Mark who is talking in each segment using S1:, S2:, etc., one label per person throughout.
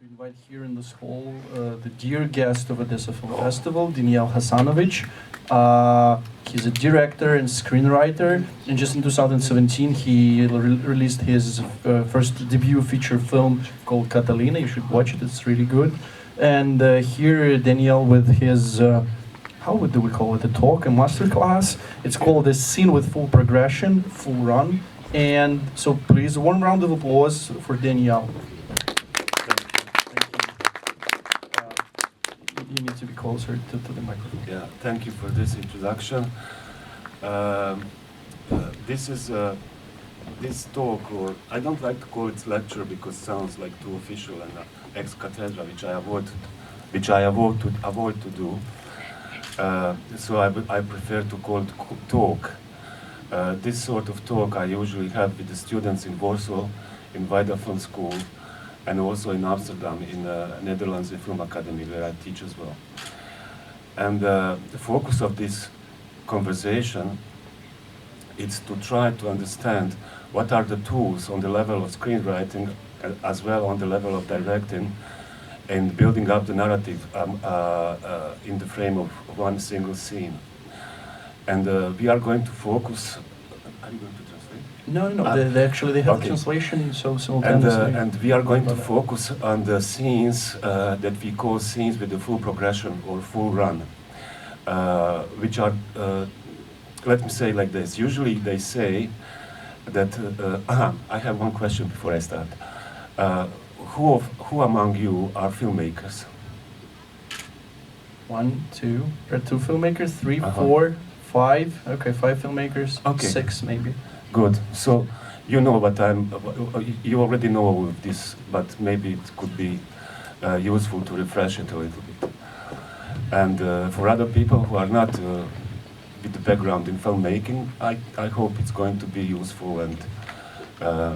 S1: We invite here in this hall the dear guest of Odessa Film Festival, Denijal Hasanovic. He's a director and screenwriter, and just in 2017 he released his first debut feature film called Catalina. You should watch it, it's really good. And here Denijal with his, how do we call it, a talk, a masterclass? It's called A Scene with Full Progression, Full Run. And so please, a warm round of applause for Denijal. You need to be closer to the microphone.
S2: Yeah, thank you for this introduction. This is this talk, or I don't like to call it lecture because it sounds like too official and ex cathedra, which I avoid to do. So I prefer to call it talk. This sort of talk I usually have with the students in Warsaw, in Vodafone School, and also in Amsterdam, in the Netherlands Film Academy, where I teach as well. And the focus of this conversation is to try to understand what are the tools on the level of screenwriting, as well on the level of directing, and building up the narrative in the frame of one single scene. And we are going to focus. Are you going to translate?
S1: No. They have
S2: okay.
S1: translation, so simultaneously.
S2: And we are going to focus on the scenes that we call scenes with the full progression or full run, which are, let me say like this. Usually they say that. I have one question before I start. Who among you are filmmakers?
S1: 1, 2. There are 2 filmmakers, 3, 4, 5. Okay, 5 filmmakers.
S2: Okay.
S1: 6 maybe.
S2: Good. So you know what you already know all of this, but maybe it could be useful to refresh it a little bit. And for other people who are not with the background in filmmaking, I hope it's going to be useful and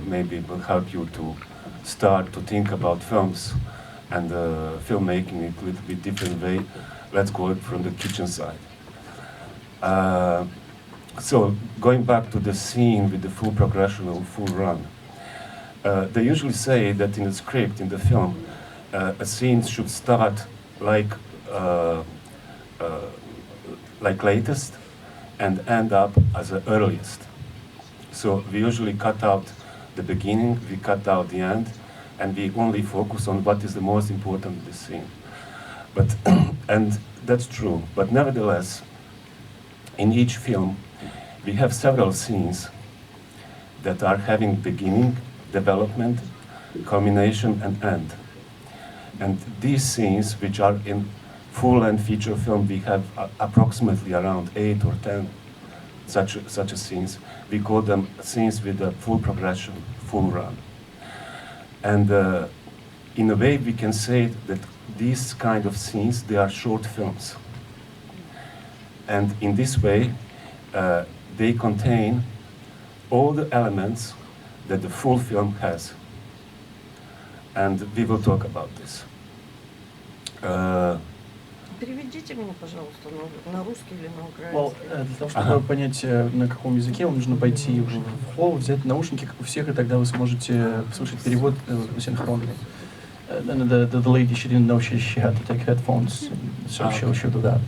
S2: maybe it will help you to start to think about films and filmmaking in a little bit different way. Let's go from the kitchen side. So going back to the scene with the full progression or full run, they usually say that in the script, in the film, a scene should start like latest and end up as the earliest. So we usually cut out the beginning, we cut out the end, and we only focus on what is the most important in the scene. But and that's true. But nevertheless, in each film, we have several scenes that are having beginning, development, culmination, and end. And these scenes, which are in full-length feature film, we have approximately around 8 or 10 such scenes. We call them scenes with a full progression, full run. And in a way, we can say that these kind of scenes, they are short films. And in this way, they contain all the elements that the full film has. And we will talk about this.
S3: Переведите мне, пожалуйста, на русский или на
S1: Well,
S3: украинский.
S1: для того, чтобы понять, на каком языке, вам нужно пойти в холл, взять наушники, как у всех, и тогда вы сможете слушать перевод синхронный. And the lady, she didn't know she had to take headphones, so she'll do that.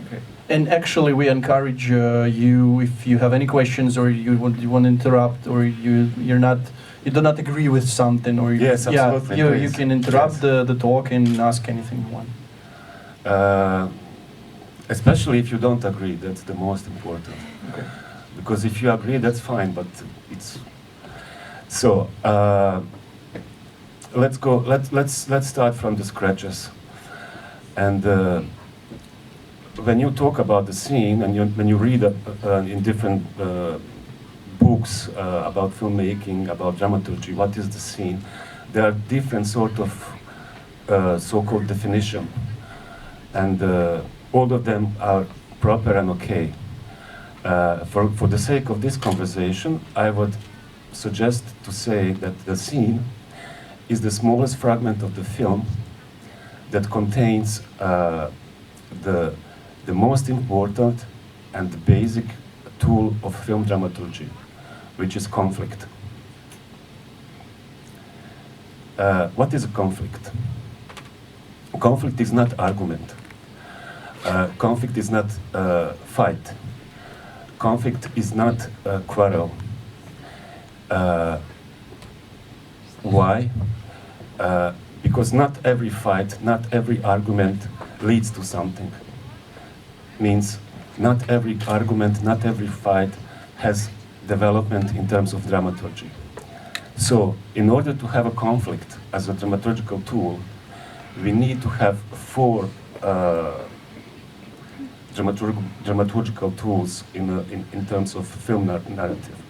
S1: Okay. And actually, we encourage you, if you have any questions or you want to interrupt, or you do not agree with something, or
S2: yes, absolutely,
S1: you can interrupt the talk and ask anything you want.
S2: Especially if you don't agree, that's the most important.
S1: Okay.
S2: Because if you agree, that's fine, but it's so. Let's go. Let's start from the scratches. And when you talk about the scene, and when you read in different books about filmmaking, about dramaturgy, what is the scene? There are different sort of so-called definition. And all of them are proper and okay. For the sake of this conversation, I would suggest to say that the scene is the smallest fragment of the film that contains the most important and the basic tool of film dramaturgy, which is conflict. what is a conflict? Conflict is not argument. Conflict is not fight. Conflict is not quarrel. Why? Because not every fight, not every argument leads to something. Means not every argument, not every fight has development in terms of dramaturgy. So, in order to have a conflict as a dramaturgical tool, we need to have four dramaturgical tools in terms of film narrative.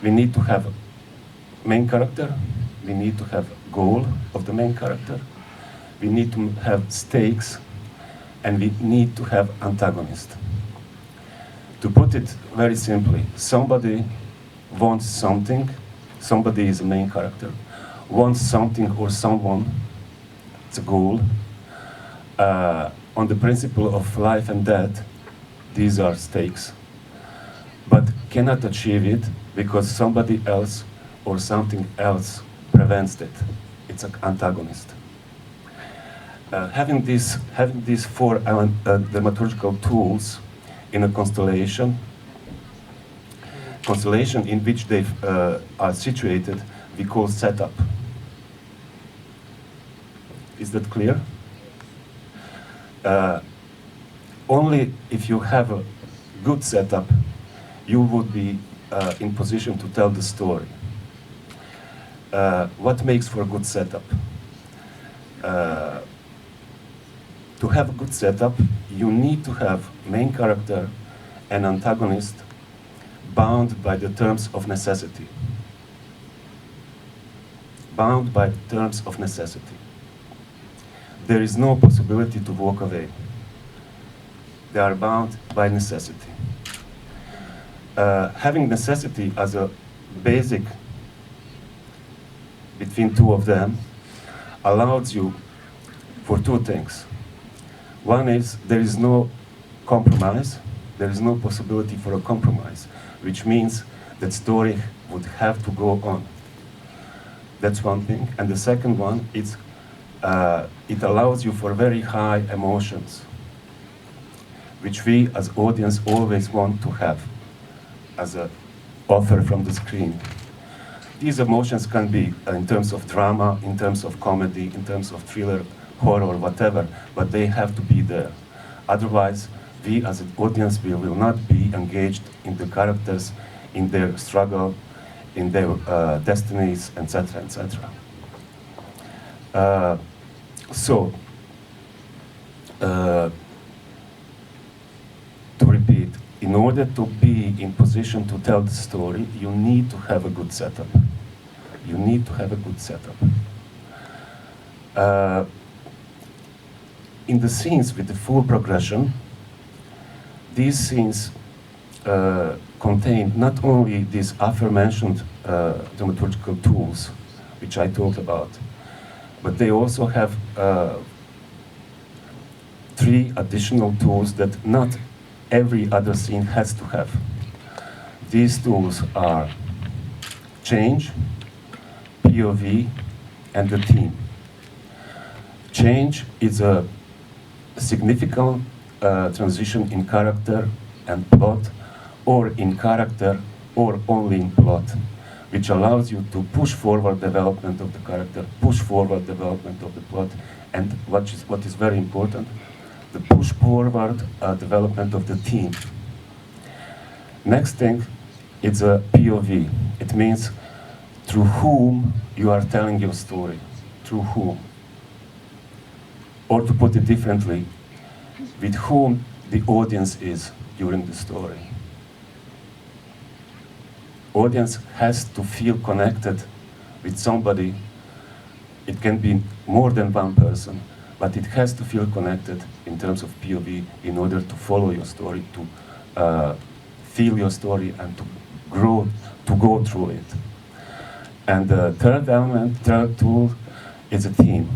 S2: We need to have main character, we need to have goal of the main character, we need to have stakes, and we need to have antagonist. To put it very simply, somebody wants something, somebody is a main character, wants something or someone, it's a goal. On the principle of life and death, these are stakes, but cannot achieve it because somebody else or something else prevents it. It's an antagonist. Having these four dramaturgical tools in a constellation in which they are situated, we call setup. Is that clear? Only if you have a good setup, you would be in position to tell the story. What makes for a good setup? To have a good setup, you need to have main character and antagonist bound by the terms of necessity. Bound by the terms of necessity. There is no possibility to walk away. They are bound by necessity. Having necessity as a basic between two of them allows you for two things. One is there is no compromise, there is no possibility for a compromise, which means that story would have to go on. That's one thing. And the second one is it allows you for very high emotions, which we as audience always want to have as an offer from the screen. These emotions can be in terms of drama, in terms of comedy, in terms of thriller, horror, whatever, but they have to be there. Otherwise, we as an audience we will not be engaged in the characters, in their struggle, in their destinies, etc., etc. To repeat, in order to be in position to tell the story, you need to have a good setup. You need to have a good setup. In the scenes with the full progression, these scenes contain not only these aforementioned dramaturgical tools, which I talked about, but they also have three additional tools that not every other scene has to have. These tools are change, POV, and the theme. Change is a significant transition in character and plot, or in character, or only in plot, which allows you to push forward development of the character, push forward development of the plot, and what is very important, the push forward development of the theme. Next thing, it's a POV. It means through whom you are telling your story, through whom. Or to put it differently, with whom the audience is during the story. Audience has to feel connected with somebody. It can be more than one person, but it has to feel connected in terms of POV in order to follow your story, to feel your story, and to grow, to go through it. And the third element, third tool, is a theme.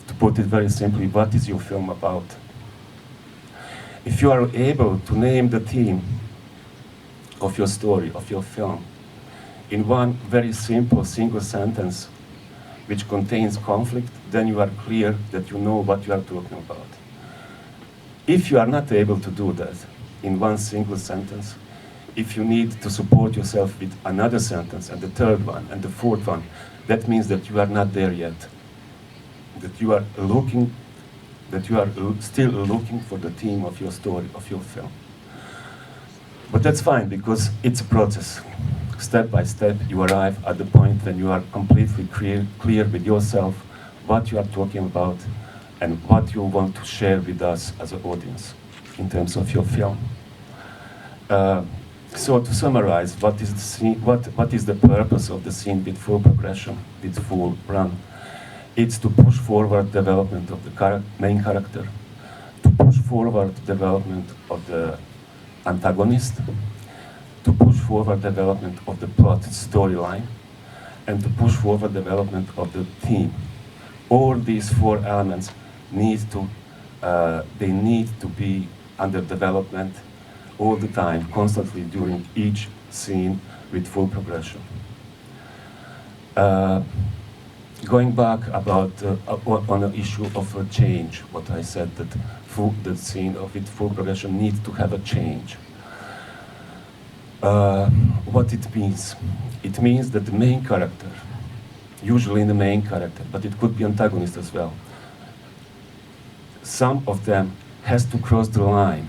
S2: To put it very simply, what is your film about? If you are able to name the theme of your story, of your film, in one very simple single sentence, which contains conflict, then you are clear that you know what you are talking about. If you are not able to do that in one single sentence, if you need to support yourself with another sentence and the third one and the fourth one, that means that you are not there yet. That you are looking, that you are still looking for the theme of your story, of your film. But that's fine, because it's a process. Step by step, you arrive at the point when you are completely clear with yourself what you are talking about and what you want to share with us as an audience in terms of your film. So to summarize, what is the scene, what is the purpose of the scene with full progression, with full run? It's to push forward development of the main character, to push forward development of the antagonist, to push forward development of the plot storyline, and to push forward development of the theme. All these four elements need to be under development all the time, constantly during each scene with full progression. Going back about on the issue of a change, what I said, that the scene of it full progression needs to have a change. What it means? It means that the main character, usually the main character, but it could be antagonist as well, some of them has to cross the line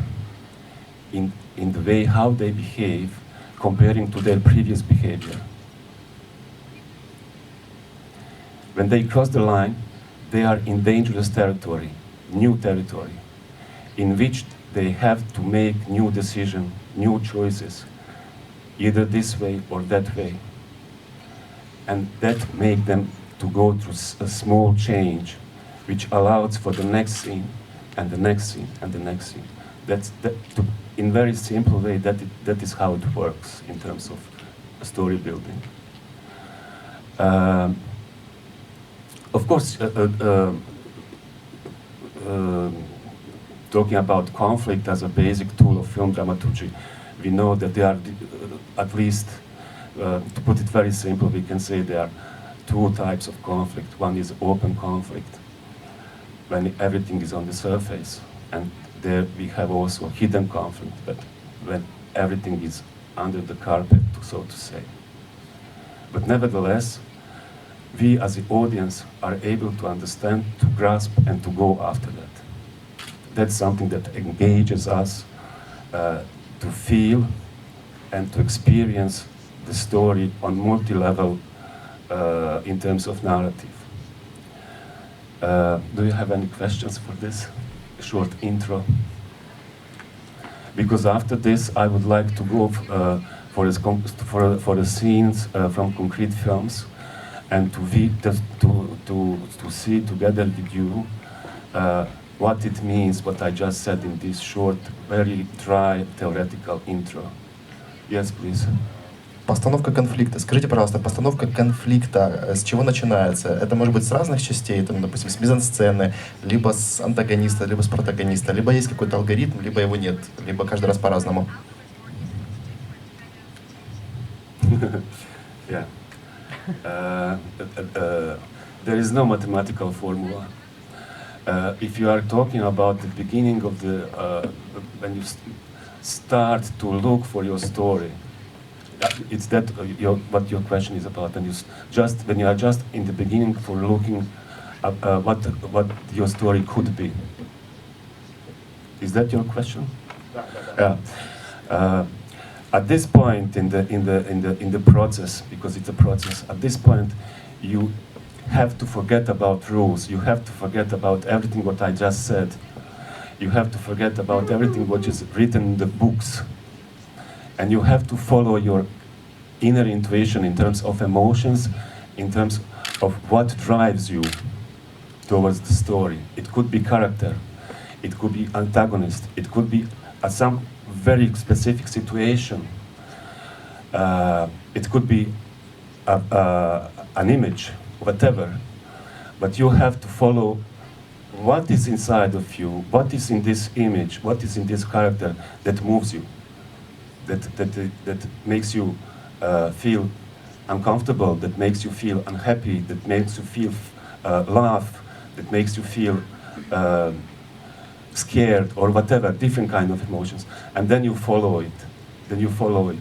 S2: in the way how they behave comparing to their previous behavior. When they cross the line, they are in dangerous territory, new territory, in which they have to make new decisions, new choices, either this way or that way. And that makes them to go through a small change, which allows for the next scene, and the next scene, and the next scene. In very simple way, that is how it works in terms of story building. Of course, talking about conflict as a basic tool of film dramaturgy, we know that there are, at least, to put it very simple, we can say there are two types of conflict. One is open conflict, when everything is on the surface, and there we have also hidden conflict, but when everything is under the carpet, so to say. But nevertheless, we as the audience are able to understand, to grasp, and to go after that. That's something that engages us to feel and to experience the story on multi-level in terms of narrative. Do you have any questions for this short intro? Because after this, I would like to go for the scenes from concrete films, and to see together with you what it means, what I just said in this short, very dry theoretical intro. Yes, please.
S4: Постановка конфликта. Скажите, пожалуйста, постановка конфликта с чего начинается? Это может быть с разных частей, там, допустим, с мизансцены, либо с антагониста, либо с протагониста, либо есть какой-то алгоритм, либо его нет, либо каждый раз по-разному.
S2: Yeah. There is no mathematical formula. If you are talking about the beginning of the, when you start to look for your story, it's that what your question is about, and when you are just in the beginning for looking at what your story could be. Is that your question? Yeah. At this point in the process, because it's a process, at this point you have to forget about rules. You have to forget about everything what I just said. You have to forget about everything what is written in the books. And you have to follow your inner intuition in terms of emotions, in terms of what drives you towards the story. It could be character, it could be antagonist, it could be some very specific situation. It could be an image, whatever. But you have to follow what is inside of you, what is in this image, what is in this character that moves you, that makes you feel uncomfortable, that makes you feel unhappy, that makes you feel laugh, that makes you feel scared or whatever, different kind of emotions, and then you follow it. Then you follow it.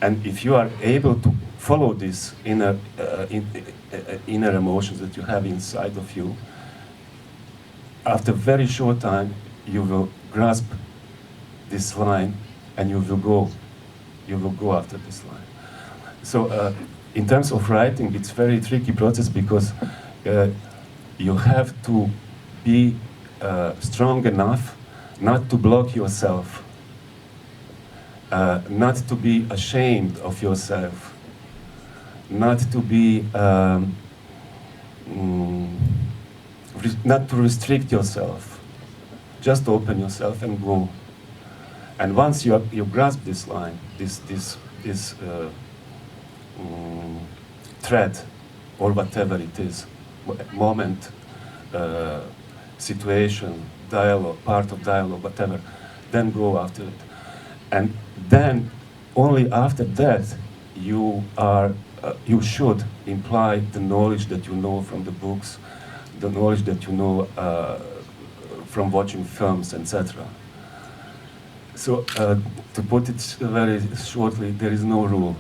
S2: And if you are able to follow this inner emotions that you have inside of you, after a very short time, you will grasp this line and you will go after this line. So in terms of writing, it's very tricky process because you have to be strong enough not to block yourself, not to be ashamed of yourself, not to be not to restrict yourself. Just open yourself and go. And once you grasp this line, this thread, or whatever it is, moment, situation, dialogue, part of dialogue, whatever, then go after it. And then, only after that, you should imply the knowledge that you know from the books, the knowledge that you know from watching films, etc. So, to put it very shortly, there is no rule.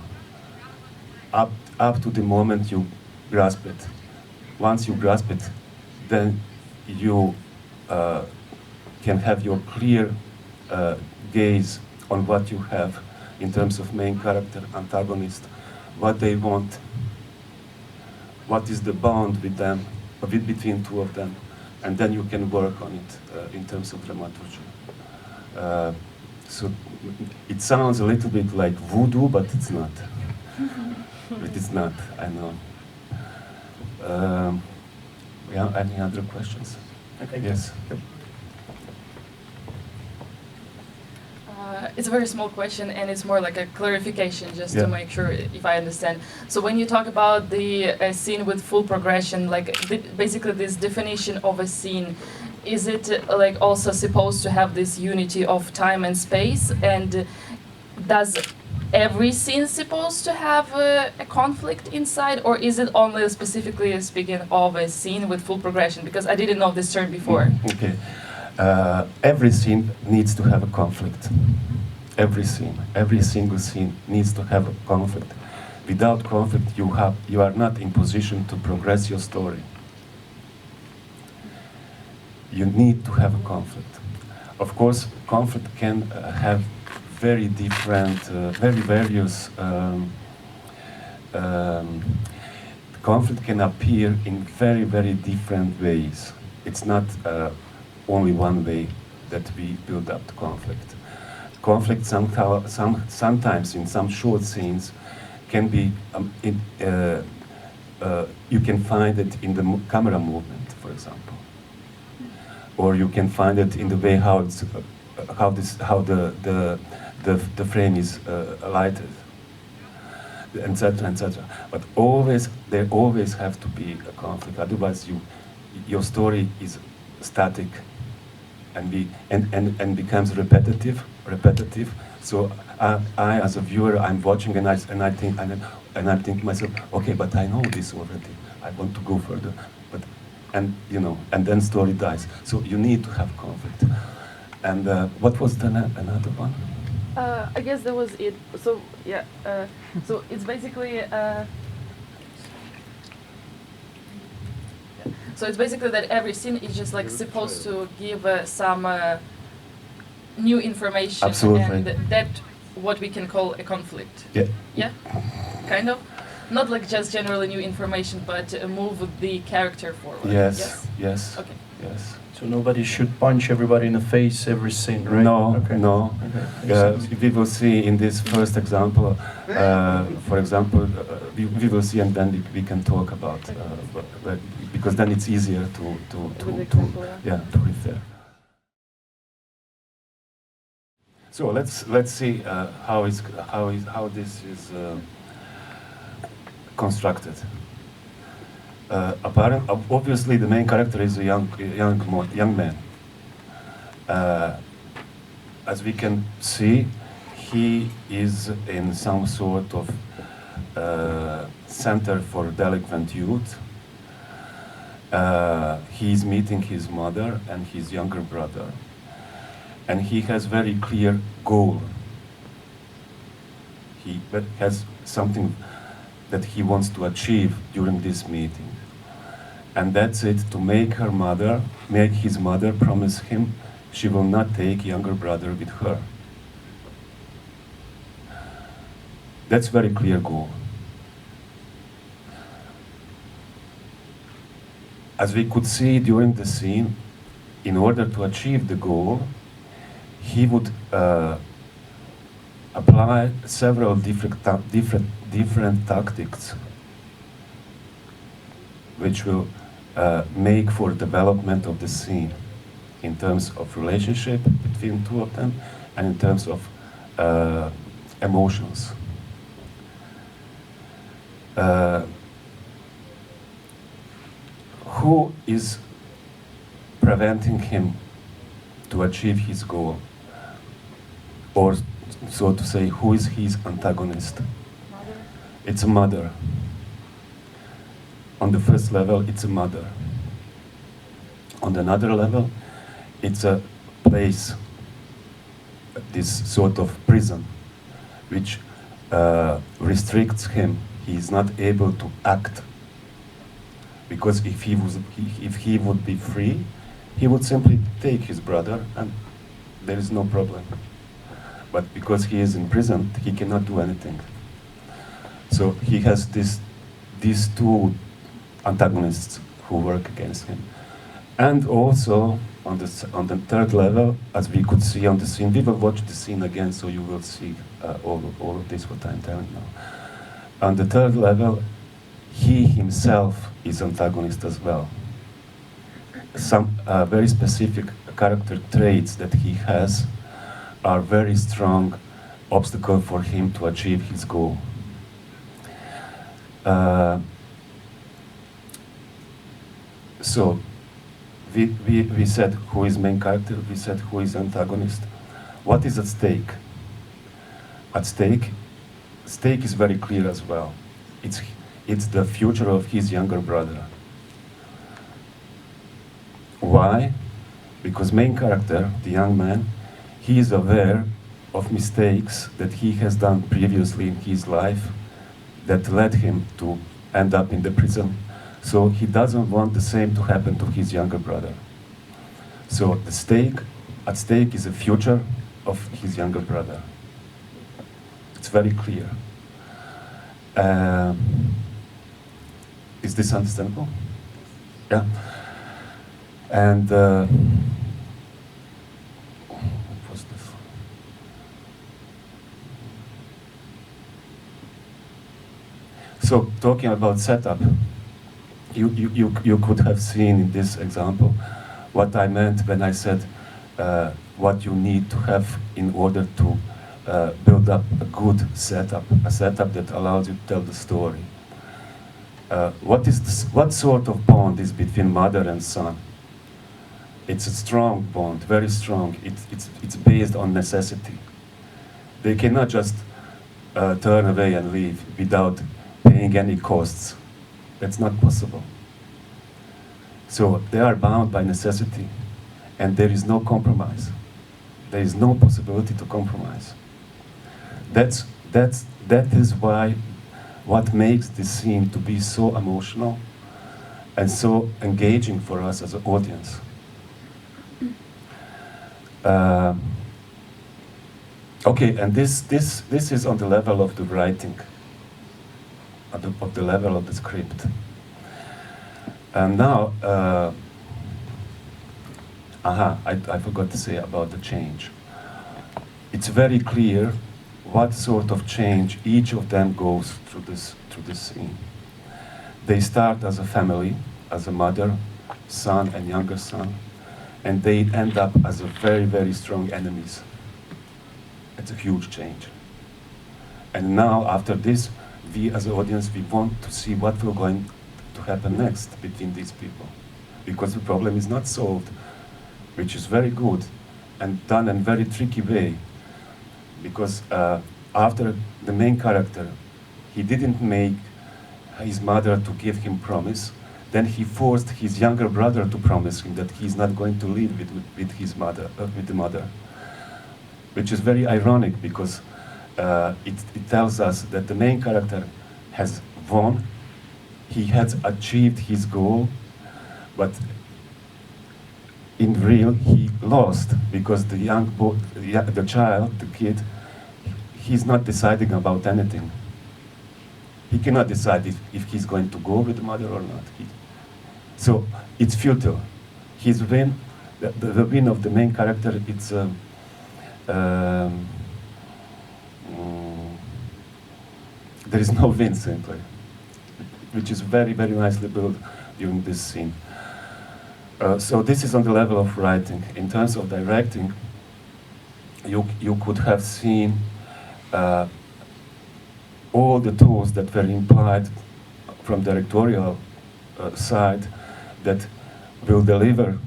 S2: Up to the moment you grasp it. Once you grasp it, then you can have your clear gaze on what you have in terms of main character, antagonist, what they want, what is the bond with them, between two of them, and then you can work on it in terms of dramaturgy. So it sounds a little bit like voodoo, but it's not. It is not, I know. Yeah, any other questions?
S1: Okay.
S2: Yes.
S5: It's a very small question, and it's more like a clarification, just
S2: Yeah.
S5: to make sure if I understand. So when you talk about the scene with full progression, like basically this definition of a scene, is it like also supposed to have this unity of time and space? And does every scene supposed to have a conflict inside, or is it only specifically speaking of a scene with full progression? Because I didn't know this term before.
S2: Okay. Every scene needs to have a conflict. Every scene, every single scene needs to have a conflict. Without conflict, you are not in position to progress your story. You need to have a conflict. Of course, conflict can have very different, very various. Conflict can appear in very, very different ways. It's not only one way that we build up the conflict. Conflict sometimes in some short scenes can be, you can find it in the camera movement, for example, or you can find it in the way how the frame is lighted, etc., etc. But there always have to be a conflict. Otherwise, your story is static and becomes repetitive. So I as a viewer, I'm watching and I'm thinking to myself, okay, but I know this already. I want to go further, and then story dies. So you need to have conflict. And what was another one?
S5: I guess that was it. So yeah, so it's basically. So it's basically that every scene is just like supposed to give some new information.
S2: Absolutely.
S5: And that what we can call a conflict.
S2: Yeah.
S5: Yeah, kind of. Not like just generally new information, but move the character forward.
S2: Yes. Yes.
S5: Okay.
S2: Yes.
S1: So nobody should punch everybody in the face every scene, right?
S2: No,
S1: Okay.
S2: no.
S1: Okay.
S2: We will see in this first example, for example, we will see, and then we can talk about, because then it's easier to refer. So let's see how this is constructed. Obviously, the main character is a young man. As we can see, he is in some sort of center for delinquent youth. He's meeting his mother and his younger brother, and he has very clear goal. He has something that he wants to achieve during this meeting, and that's it, to make his mother promise him she will not take younger brother with her. That's very clear goal. As we could see during the scene, in order to achieve the goal, he would apply several different tactics, which will make for development of the scene in terms of relationship between two of them and in terms of emotions. Who is preventing him to achieve his goal? Or, so to say, who is his antagonist?
S5: Mother.
S2: It's a mother. On the first level, it's a mother. On another level, it's a place, this sort of prison, which restricts him. He is not able to act. Because if he would be free, he would simply take his brother and there is no problem. But because he is in prison, he cannot do anything. So he has these two antagonists who work against him. And also on the third level, as we could see on the scene, we will watch the scene again so you will see all of this what I'm telling now. On the third level, he himself is antagonist as well. Some very specific character traits that he has are very strong obstacle for him to achieve his goal. So we said who is main character, we said who is antagonist. What is at stake? At stake is very clear as well. It's the future of his younger brother. Why? Because main character, the young man, he is aware of mistakes that he has done previously in his life that led him to end up in the prison. So he doesn't want the same to happen to his younger brother. So at stake is the future of his younger brother. It's very clear. Is this understandable? Yeah. And what was this? So talking about setup, you could have seen in this example what I meant when I said what you need to have in order to build up a good setup, a setup that allows you to tell the story. What sort of bond is between mother and son? It's a strong bond, very strong. It's based on necessity. They cannot just turn away and leave without paying any costs. That's not possible. So they are bound by necessity, and there is no compromise. There is no possibility to compromise. That is why what makes this scene to be so emotional and so engaging for us as an audience. Okay, and this is on the level of the writing, of the level of the script. And now, I forgot to say about the change. It's very clear what sort of change each of them goes through this scene. They start as a family, as a mother, son, and younger son, and they end up as a very, very strong enemies. It's a huge change. And now, after this, we as an audience, we want to see what will going to happen next between these people. Because the problem is not solved, which is very good and done in a very tricky way. Because after the main character, he didn't make his mother to give him promise. Then he forced his younger brother to promise him that he's not going to live with his mother, with the mother, which is very ironic because it tells us that the main character has won, he has achieved his goal, but in real he lost because the young boy, the child, the kid, he's not deciding about anything. He cannot decide if he's going to go with the mother or not. So it's futile. His win, the win of the main character, it's there is no win simply, which is very, very nicely built during this scene. So this is on the level of writing. In terms of directing, you could have seen all the tools that were implied from directorial side that will deliver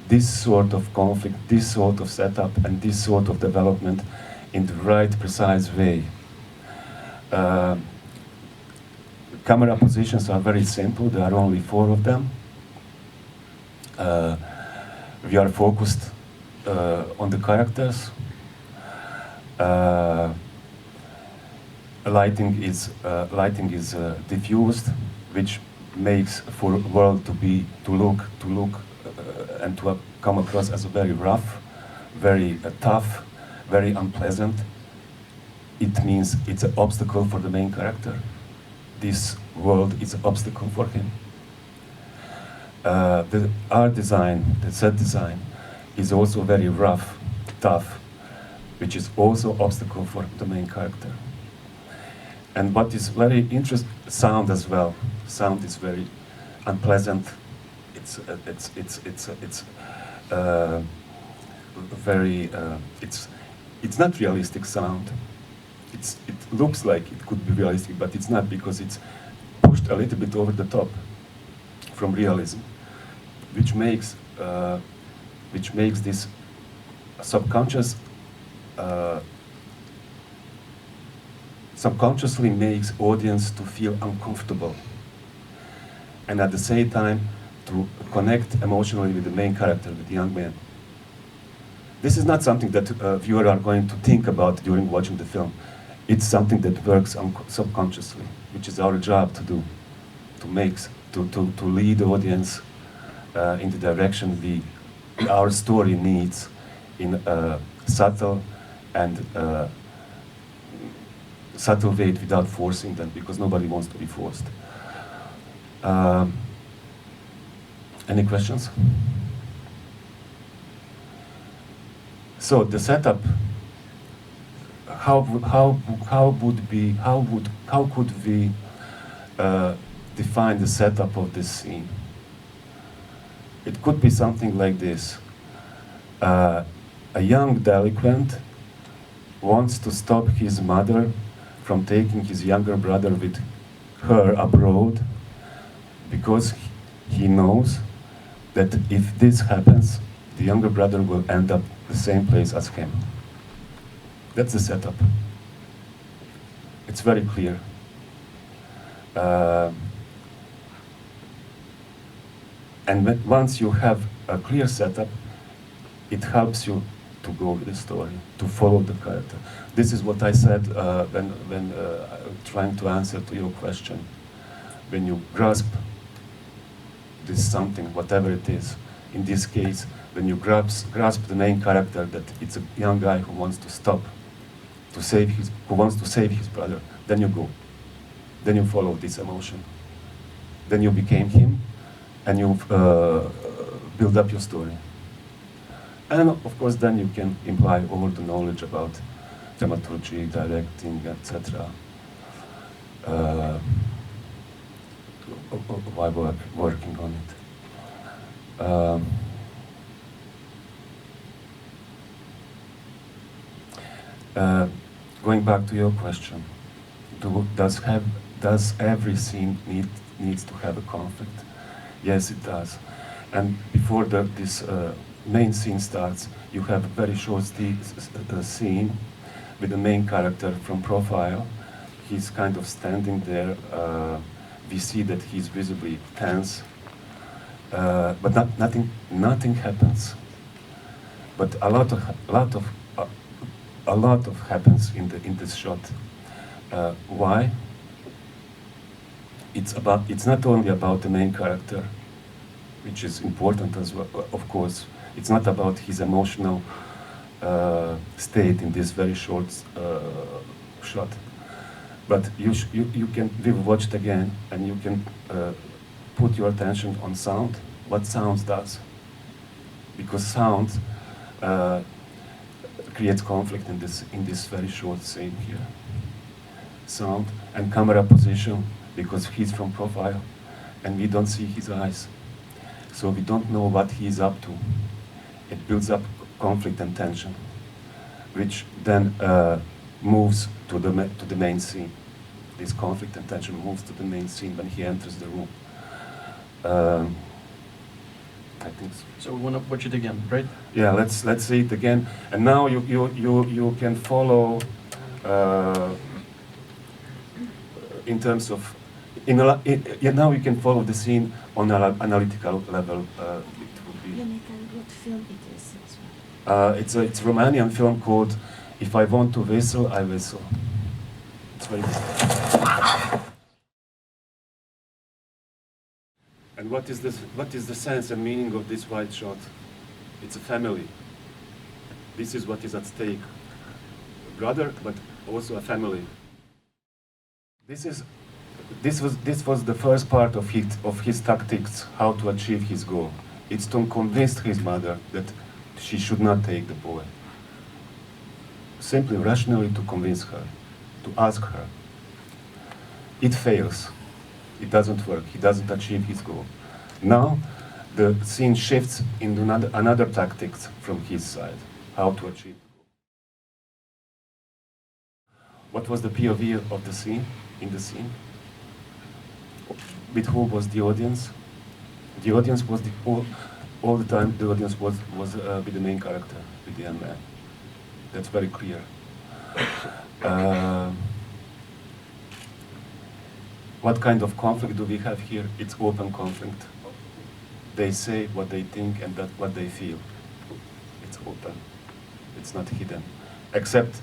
S2: this sort of conflict, this sort of setup, and this sort of development in the right, precise way. Camera positions are very simple. There are only 4 of them. We are focused on the characters. Lighting is diffused, which makes for a world to look and to come across as very rough, very tough, very unpleasant. It means it's an obstacle for the main character. This world is an obstacle for him. The art design, the set design, is also very rough, tough, which is also an obstacle for the main character. And what is very interesting, sound as well. Sound is very unpleasant. It's not realistic sound. It looks like it could be realistic, but it's not, because it's pushed a little bit over the top from realism, which makes this subconscious. Subconsciously makes audience to feel uncomfortable, and at the same time to connect emotionally with the main character, with the young man. This is not something that viewers are going to think about during watching the film. It's something that works subconsciously, which is our job to do, to lead the audience in the direction our story needs, in a subtle and subtle way, without forcing them, because nobody wants to be forced. Any questions? So the setup. How could we define the setup of this scene? It could be something like this: a young delinquent wants to stop his mother from taking his younger brother with her abroad, because he knows that if this happens, the younger brother will end up the same place as him. That's the setup. It's very clear. And once you have a clear setup, it helps you to go with the story, to follow the character. This is what I said when trying to answer to your question. When you grasp this something, whatever it is, in this case, when you grasp the main character, that it's a young guy who wants to stop, who wants to save his brother, then you go. Then you follow this emotion. Then you became him, and you build up your story. And of course, then you can imply all the knowledge about dramaturgy, directing, etc. While working on it. Going back to your question, does every scene needs to have a conflict? Yes, it does. And before this main scene starts, you have a very short scene with the main character from profile. He's kind of standing there we see that he's visibly tense, but nothing happens. But a lot of happens in this shot. Why? It's not only about the main character, which is important as well, of course. It's not about his emotional state in this very short shot. But we watched again, and you can put your attention on sound, what sound does. Because sound creates conflict in this very short scene here. Sound and camera position, because he's from profile, and we don't see his eyes. So we don't know what he is up to. It builds up conflict and tension, which then moves to the main scene. This conflict and tension moves to the main scene when he enters the room. I think so.
S1: So we want to watch it again, right?
S2: Yeah, let's see it again. And now you can follow in terms of now you can follow the scene on an analytical level. It would be.
S3: What film it is?
S2: It's a Romanian film called "If I Want to Whistle, I Whistle." It's very good. And what is this? What is the sense and meaning of this wide shot? It's a family. This is what is at stake. A brother, but also a family. This was the first part of his tactics, how to achieve his goal. It's to convince his mother that she should not take the boy. Simply, rationally to convince her, to ask her. It fails. It doesn't work. He doesn't achieve his goal. Now, the scene shifts into another tactics from his side, how to achieve the goal. What was the POV of the scene, in the scene? With who was the audience? The audience was all the time. The audience was with the main character, with the young man. That's very clear. What kind of conflict do we have here? It's open conflict. They say what they think and what they feel. It's open. It's not hidden, except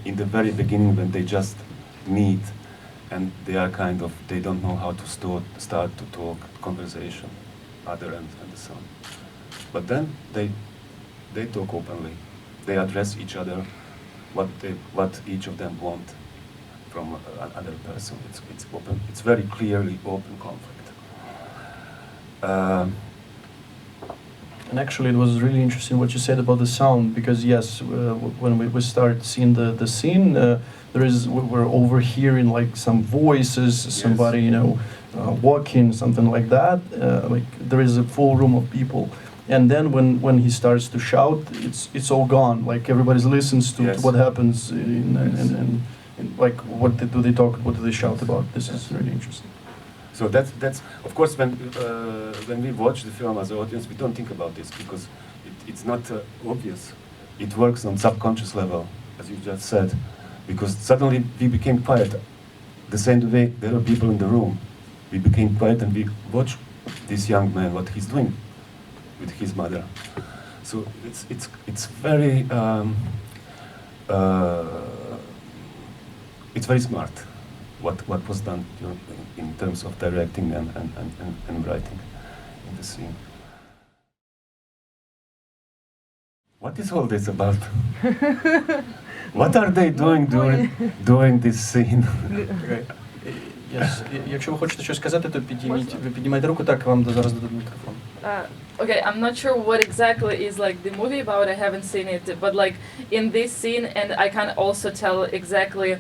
S2: in the very beginning when they just meet. And they don't know how to start to talk, conversation, other and the son. But then they talk openly. They address each other, what each of them want from another person. It's open. It's very clearly open conflict.
S1: And actually, it was really interesting what you said about the sound, because yes, when we start seeing the scene, we're overhearing like some voices, somebody walking, something like that. Like there is a full room of people, and then when he starts to shout, it's all gone. Like everybody listens to what happens, and like what do they talk, what do they shout about? This is really interesting.
S2: So that's of course when we watch the film as an audience, we don't think about this because it's not obvious. It works on subconscious level, as you just said, because suddenly we became quiet. The same way there are people in the room, we became quiet and we watch this young man what he's doing with his mother. So it's very it's very smart. What was done in terms of directing and writing in the scene. What is all this about? What are they doing during this scene?
S1: Yes. Якщо ви хочете щось сказати, то піднімайте руку, так вам зараз дадуть мікрофон.
S5: Okay, I'm not sure what exactly is like the movie about. I haven't seen it, but like in this scene, and I can't also tell exactly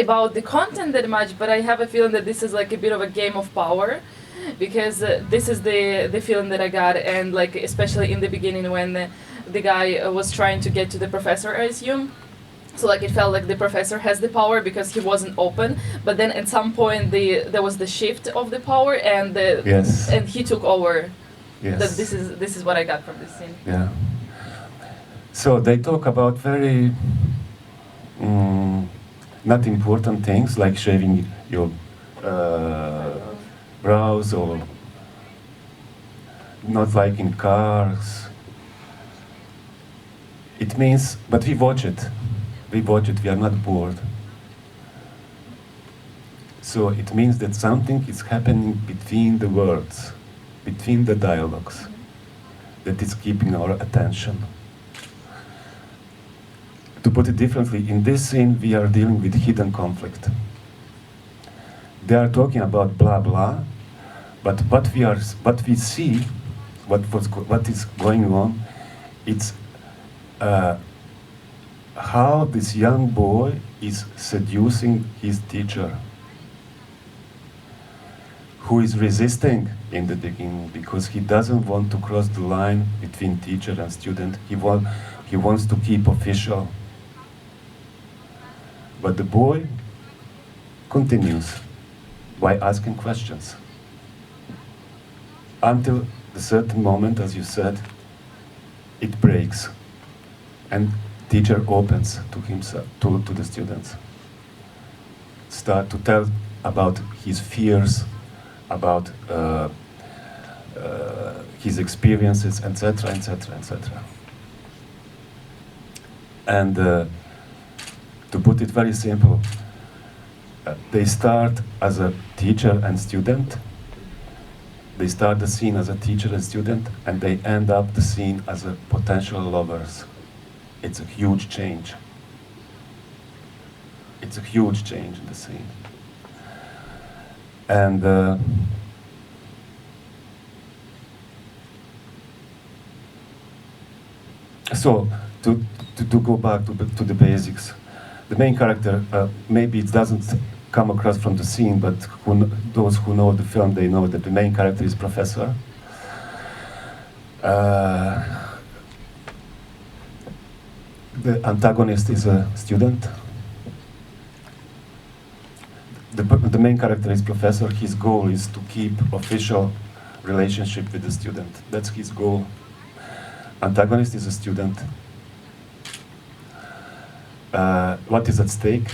S5: about the content that much, but I have a feeling that this is like a bit of a game of power, because this is the feeling that I got, and like especially in the beginning when the guy was trying to get to the professor, I assume. So like it felt like the professor has the power because he wasn't open, but then at some point there was the shift of the power, and and he took over.
S2: Yes.
S5: That this is what I got from this scene.
S2: Yeah. So they talk about very not important things like shaving your browse or not like in cars. It means, but we watch it. We watch it, we are not bored. So it means that something is happening between the words, between the dialogues, that is keeping our attention. To put it differently, in this scene we are dealing with hidden conflict. They are talking about blah blah, but what we see, what is going on, it's how this young boy is seducing his teacher, who is resisting in the beginning because he doesn't want to cross the line between teacher and student. He wants to keep official. But the boy continues by asking questions until the certain moment, as you said, it breaks and teacher opens to himself, to the students, start to tell about his fears, about his experiences, etc., etc., etc. And to put it very simple, they start as a teacher and student. They start the scene as a teacher and student, and they end up the scene as a potential lovers. It's a huge change. It's a huge change in the scene. And so, to go back to the basics, the main character, maybe it doesn't come across from the scene, but those who know the film, they know that the main character is Professor. The antagonist is a student. The main character is Professor. His goal is to keep official relationship with the student. That's his goal. Antagonist is a student. What is at stake?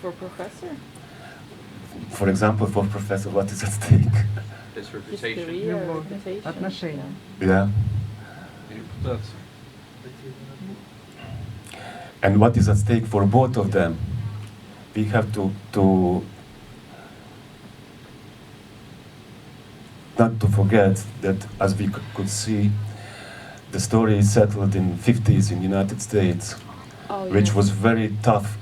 S5: For Professor?
S2: For example, for Professor, what is at stake?
S6: His
S5: His
S6: reputation.
S5: career,
S3: Любовь,
S5: reputation.
S3: отношения.
S2: Yeah.
S6: Репутация.
S2: And what is at stake for both of them? We have to not to forget that, as we could see, the story is settled in 50s in United States, which was very tough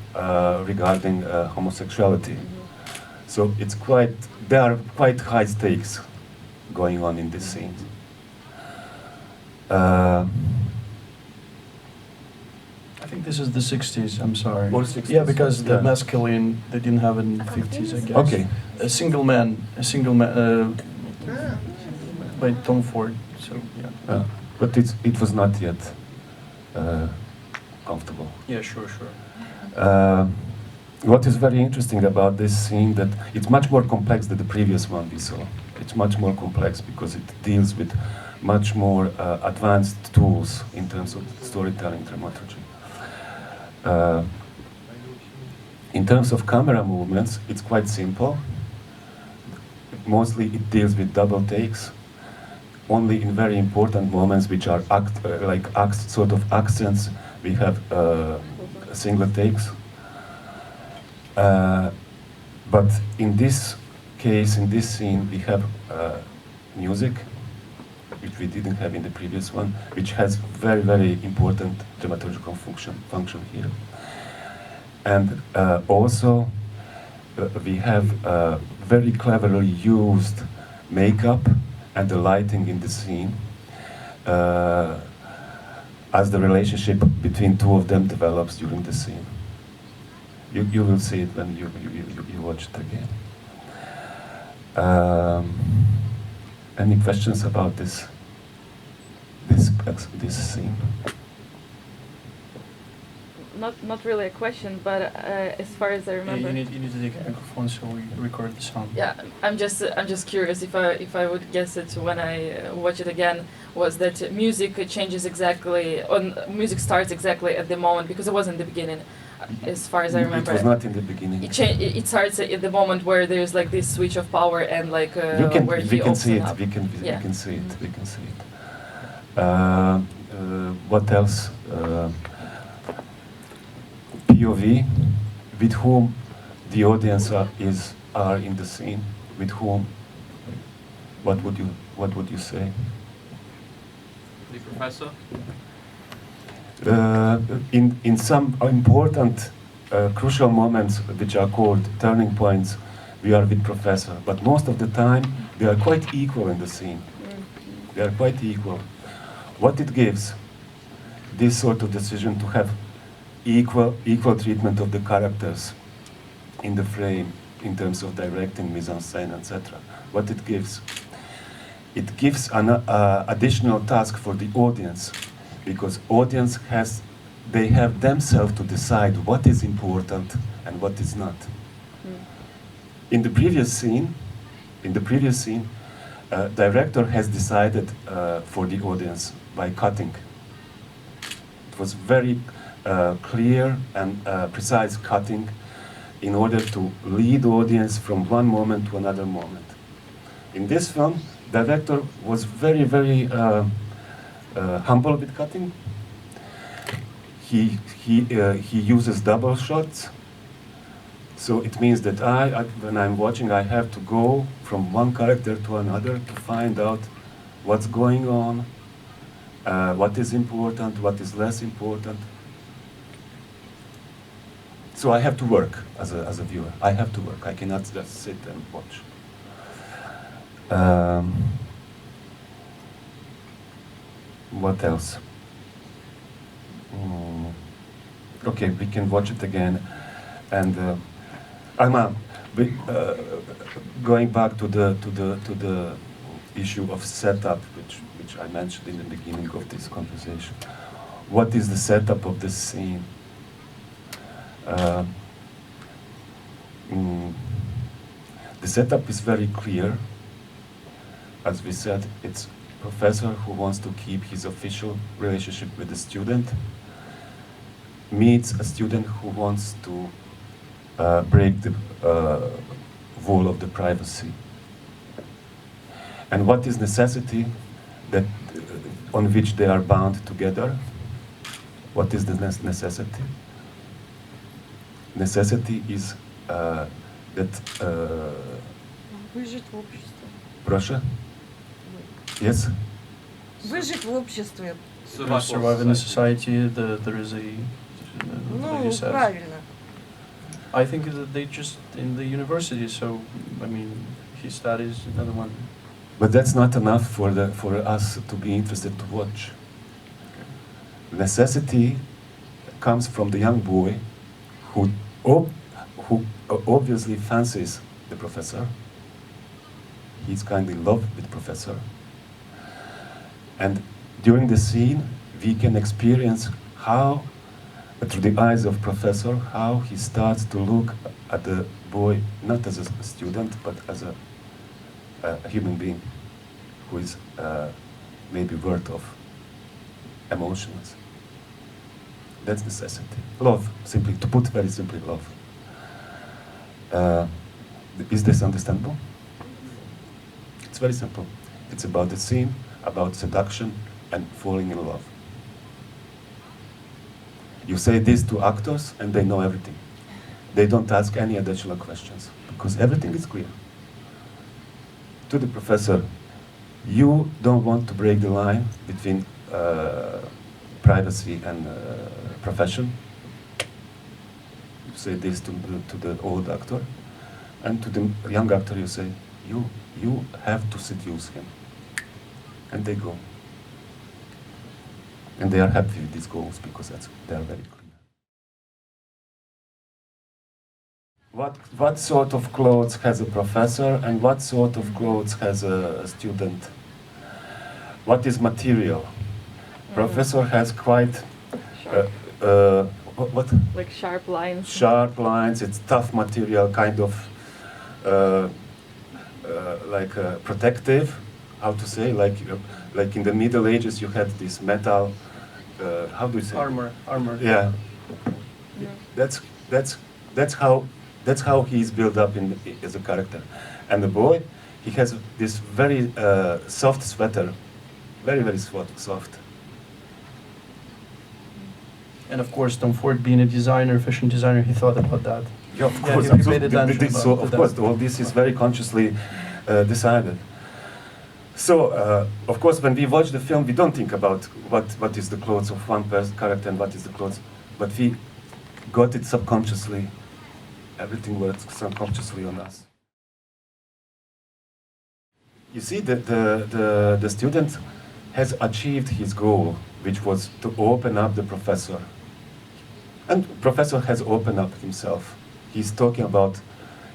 S2: regarding homosexuality. So there are quite high stakes going on in this scene.
S1: I think this is the 60s, I'm sorry.
S2: Or 60s.
S1: Yeah, because the
S2: Yeah.
S1: masculine, they didn't have in the 50s, I guess.
S2: Okay.
S1: A single man, by Tom Ford, so yeah.
S2: But it was not yet comfortable.
S1: Yeah, sure.
S2: What is very interesting about this scene that it's much more complex than the previous one we saw. It's much more complex because it deals with much more advanced tools in terms of storytelling, dramaturgy. In terms of camera movements, it's quite simple. Mostly it deals with double takes. Only in very important moments, which are sort of accents, we have single takes. But in this case, in this scene, we have music, which we didn't have in the previous one, which has very, very important dramaturgical function here. And also, we have very cleverly used makeup and the lighting in the scene as the relationship between two of them develops during the scene. You will see it when you watch it again. Any questions about this scene?
S5: Not really a question, but as far as I
S1: Yeah,
S5: remember.
S1: you need to take a microphone so we record the sound.
S5: Yeah, I'm just curious if I would guess it when I watch it again, was that music changes exactly, or music starts exactly at the moment, because it was in the beginning, as far as I remember.
S2: It was not in the beginning.
S5: It starts at the moment where there's like this switch of power and like where he
S2: we can
S5: opens
S2: see it.
S5: up.
S2: We can
S5: Yeah.
S2: see it. We can see it. What else? POV, with whom the audience are in the scene. With whom? What would you say?
S6: The professor.
S2: In some important crucial moments, which are called turning points, we are with professor. But most of the time, they are quite equal in the scene. They are quite equal. What it gives, this sort of decision to have equal treatment of the characters in the frame, in terms of directing, mise en scène, etc. What it gives an additional task for the audience, because audience they have themselves to decide what is important and what is not. In the previous scene, director has decided for the audience by cutting. It was very clear and precise cutting in order to lead audience from one moment to another moment. In this film, director was very, very humble with cutting. He uses double shots. So it means that when I'm watching, I have to go from one character to another to find out what's going on, what is important, what is less important. So I have to work as a viewer. I have to work. I cannot just sit and watch. What else? Okay, we can watch it again. And going back to the issue of setup, which I mentioned in the beginning of this conversation. What is the setup of this scene? The setup is very clear. As we said, it's a professor who wants to keep his official relationship with the student, meets a student who wants to break the wall of the privacy. And what is necessity that on which they are bound together? What is the necessity? Necessity is that
S3: Выжить в обществе.
S2: Proszę? Yes?
S3: Выжить в обществе.
S1: Survive in a society, there is a...
S3: Ну,
S1: you said.
S3: правильно.
S1: I think that they just in the university, so I mean, he studies another one.
S2: But that's not enough for us to be interested to watch. Necessity comes from the young boy who obviously fancies the professor. He's kind of in love with the professor. And during the scene, we can experience how, through the eyes of professor, how he starts to look at the boy, not as a student, but as a human being who is maybe worth of emotions. That's necessity. Love, simply, to put very simply, love. Is this understandable? It's very simple. It's about the scene, about seduction, and falling in love. You say this to actors, and they know everything. They don't ask any additional questions, because everything is clear. To the professor, you don't want to break the line between privacy and profession. You say this to the old actor, and to the young actor you say, you have to seduce him. And they go. And they are happy with these goals because they are very clear. What sort of clothes has a professor and what sort of clothes has a student? What is material? Professor has quite what?
S5: Like sharp lines.
S2: Sharp lines. It's tough material, kind of like protective. How to say? Like in the Middle Ages, you had this metal. How do you say?
S1: Armor.
S2: Yeah. That's how he's built up as a character. And the boy, he has this very soft sweater, very soft.
S1: And of course, Tom Ford, being a designer, fashion designer, he thought about that.
S2: Yeah, of
S1: Yeah,
S2: course.
S1: he paid
S2: absolutely.
S1: attention
S2: So
S1: to
S2: of
S1: that.
S2: course, all this is very consciously decided. So of course, when we watch the film, we don't think about what is the clothes of one character and what is the clothes, but we got it subconsciously. Everything works subconsciously on us. You see, the student has achieved his goal, which was to open up the professor. And professor has opened up himself. He's talking about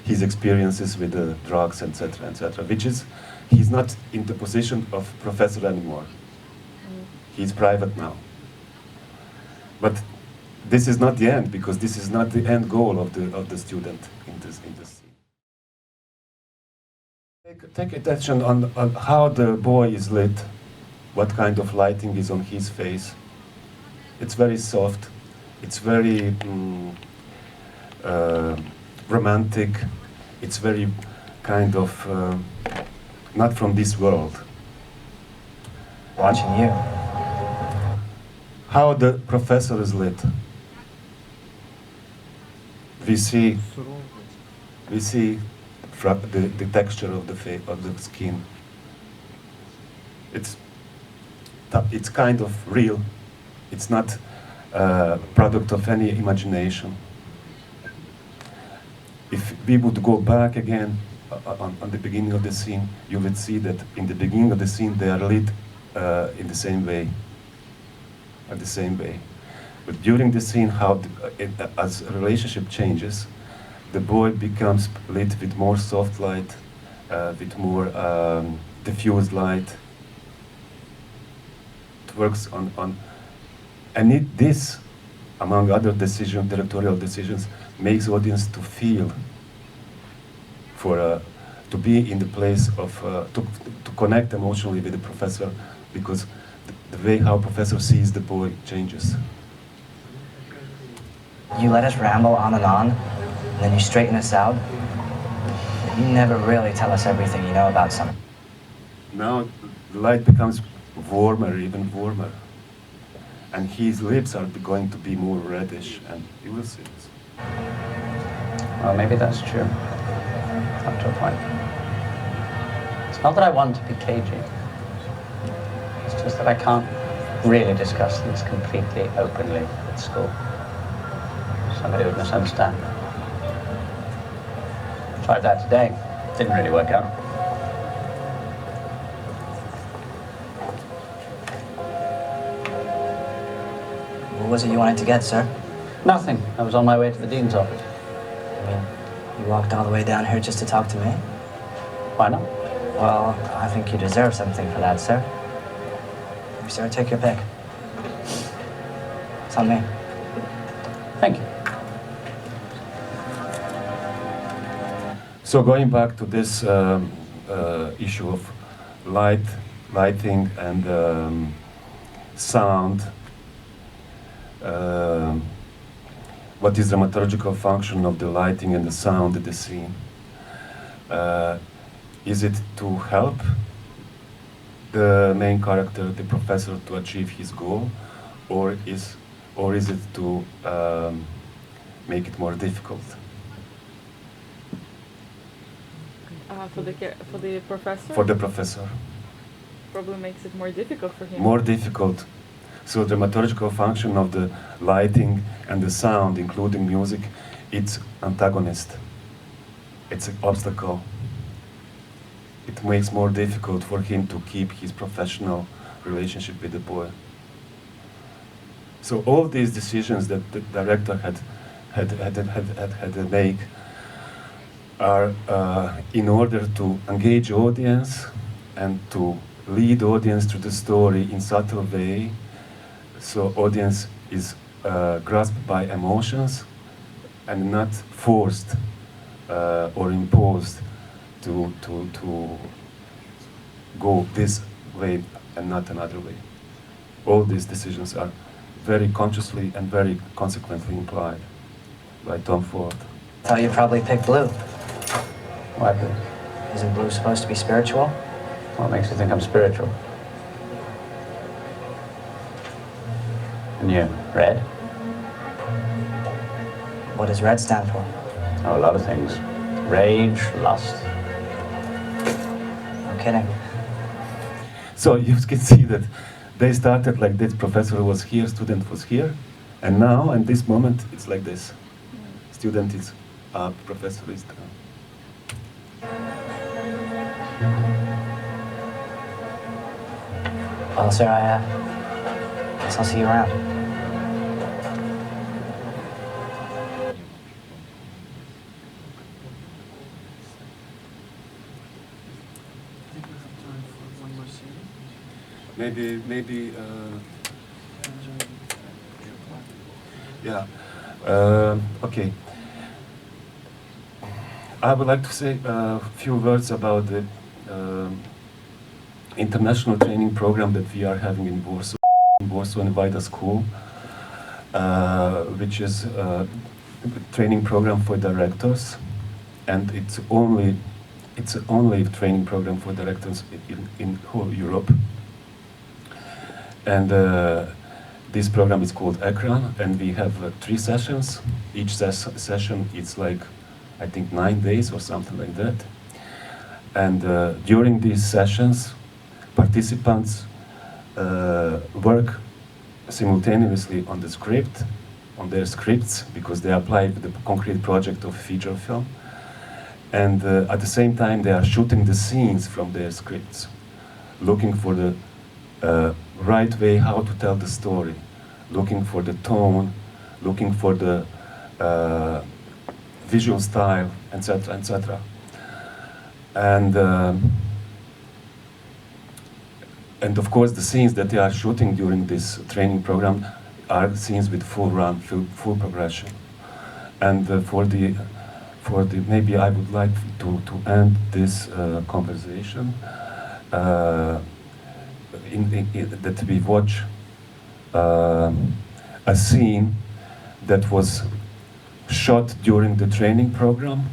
S2: his experiences with the drugs, etc., which is, he's not in the position of professor anymore. He's private now. But this is not the end, because this is not the end goal of the student in this scene. Take attention on how the boy is lit, what kind of lighting is on his face. It's very soft. It's very romantic. It's very kind of not from this world.
S7: Watching you.
S2: How the professor is lit. We see the texture of the skin. It's kind of real. It's not a product of any imagination. If we would go back again on the beginning of the scene, you would see that in the beginning of the scene they are lit in the same way. But during the scene, as a relationship changes, the boy becomes lit with more soft light, with more diffused light. It works on and this, among other decisions, directorial decisions, makes audience to feel, to be in the place of, to connect emotionally with the professor, because the way how professor sees the boy changes.
S7: You let us ramble on, and then you straighten us out. You never really tell us everything you know about something.
S2: Now the light becomes warmer, even warmer. And his lips are going to be more reddish, and you will see this.
S8: Well, maybe that's true. Up to a point. It's not that I want to be cagey. It's just that I can't really discuss things completely openly at school. Somebody would misunderstand. Tried that today. Didn't really work out.
S7: What was it you wanted to get, sir?
S8: Nothing. I was on my way to the dean's office.
S7: I mean, you walked all the way down here just to talk to me?
S8: Why not?
S7: Well, I think you deserve something for that, sir. Sir, take your pick. It's on me.
S8: Thank you.
S2: So going back to this issue of lighting and sound, what is the dramaturgical function of the lighting and the sound of the scene? Is it to help the main character, the professor, to achieve his goal, or is it to make it more difficult?
S5: For the professor?
S2: For the professor.
S5: Probably makes it more difficult for him.
S2: More difficult. So the dramaturgical function of the lighting and the sound, including music, it's antagonist. It's an obstacle. It makes more difficult for him to keep his professional relationship with the boy. So all these decisions that the director had to make are in order to engage audience and to lead audience through the story in subtle way, so audience is grasped by emotions and not forced or imposed to go this way and not another way. All these decisions are very consciously and very consequently implied. by Tom Ford.
S7: Thought you'd probably pick blue.
S8: Why blue?
S7: Isn't blue supposed to be spiritual?
S8: What makes you think I'm spiritual? And you, red?
S7: What does red stand for?
S8: Oh, a lot of things. Rage, lust.
S7: No kidding.
S2: So you can see that they started like this, professor was here, student was here, and now, in this moment, it's like this. Student is up, professor is down.
S7: Well, sir, I guess I'll see you around.
S2: Maybe, yeah, okay. I would like to say a few words about the international training program that we are having in Warsaw and Vida School, which is a training program for directors, and it's only a training program for directors in whole Europe. And this program is called ECRAN, and we have 3 sessions. Each session is like, I think, 9 days or something like that. And during these sessions, participants work simultaneously on their scripts, because they apply the concrete project of feature film. And at the same time, they are shooting the scenes from their scripts, looking for the right way how to tell the story, looking for the tone, looking for the visual style, etc., etc. And of course, the scenes that they are shooting during this training program are scenes with full run, full progression. And maybe I would like to end this conversation that we watch a scene that was shot during the training program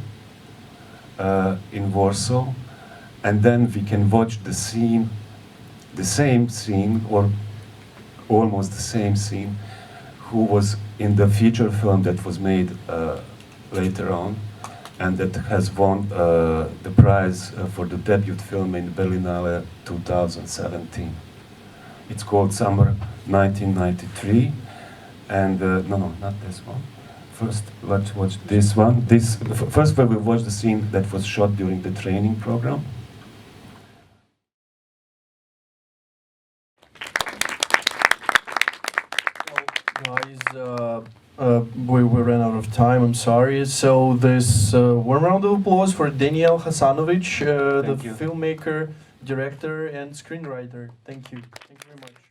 S2: in Warsaw, and then we can watch the scene, the same scene, or almost the same scene, who was in the feature film that was made later on, and that has won the prize for the debut film in Berlinale 2017. It's called Summer 1993, and no, not this one. First, let's watch this one. First, we will watch the scene that was shot during the training program.
S1: Guys, we ran out of time, I'm sorry. So this warm round of applause for Denijal Hasanovic, the
S2: you.
S1: filmmaker, director, and screenwriter. Thank you. Thank you very much.